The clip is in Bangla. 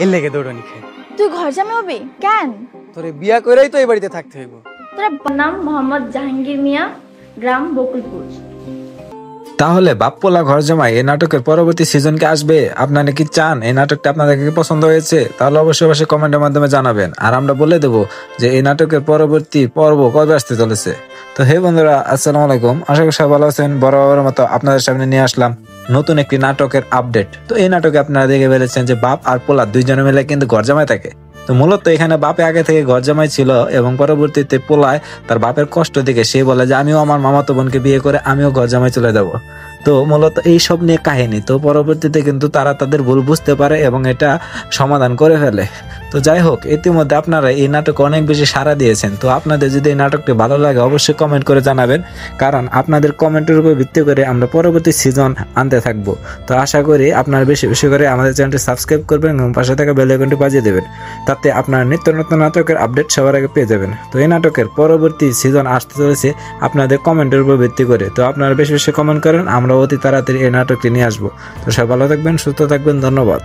এর লেগে দৌড়ানি খাই। তুই ঘর জামাই হবি কেন? তোরে বিয়া কইরাই তো এই বাড়িতে থাকতে হইব। তোর নাম মোহাম্মদ জাহাঙ্গীর মিয়া, গ্রাম বকুলপুর। তাহলে বাপ্পোলা ঘর জামাই এই নাটকের পরবর্তী সিজন কি আসবে? আপনারা কি চান? এই নাটকটা আপনাদের কি পছন্দ হয়েছে? তাহলে অবশ্যই কমেন্টের মাধ্যমে জানাবেন, আর আমরা বলে দেবো যে এই নাটকের পরবর্তী পর্ব কবে আসতে চলেছে। তো হে বন্ধুরা, আসসালামু আলাইকুম। আশা করি সবাই ভালো আছেন। বরাবরের মতো আপনাদের সামনে নিয়ে আসলাম নতুন একটি নাটকের আপডেট। তো এই নাটকে আপনারা দেখে ফেলেছেন যে বাপ আর পোলা দুইজনে মিলে কিন্তু ঘর জামাই থাকে। তো মূলত এখানে বাপে আগে থেকে ঘর জামাই ছিল এবং পরবর্তীতে পোলায় তার বাপের কষ্ট দেখে সে বলে যে আমিও আমার মামাতো বোনকে বিয়ে করে আমিও ঘর জামাই চলে যাবো। তো মূলত এই সব নিয়ে কাহিনী। তো পরবর্তীতে কিন্তু তারা তাদের ভুল বুঝতে পারে এবং এটা সমাধান করে ফেলে। তো যাই হোক, ইতিমধ্যে আপনারা এই নাটক অনেক বেশি সাড়া দিয়েছেন। তো আপনাদের যদি এই নাটকটি ভালো লাগে অবশ্যই কমেন্ট করে জানাবেন, কারণ আপনাদের কমেন্টের উপর ভিত্তি করে আমরা পরবর্তী সিজন আনতে থাকবো। তো আশা করি আপনারা বেশি বেশি করে আমাদের চ্যানেলটি সাবস্ক্রাইব করবেন এবং পাশে থাকা বেল আইকনটি বাজিয়ে দেবেন, তাতে আপনারা নিত্য নতুন নাটকের আপডেট সবার আগে পেয়ে যাবেন। তো এই নাটকের পরবর্তী সিজন আসতে চলেছে আপনাদের কমেন্টের উপর ভিত্তি করে। তো আপনারা বেশি বেশি কমেন্ট করেন, আমরা অতি তাড়াতাড়ি এই নাটকটি নিয়ে আসবো। তো সবাই ভালো থাকবেন, সুস্থ থাকবেন, ধন্যবাদ।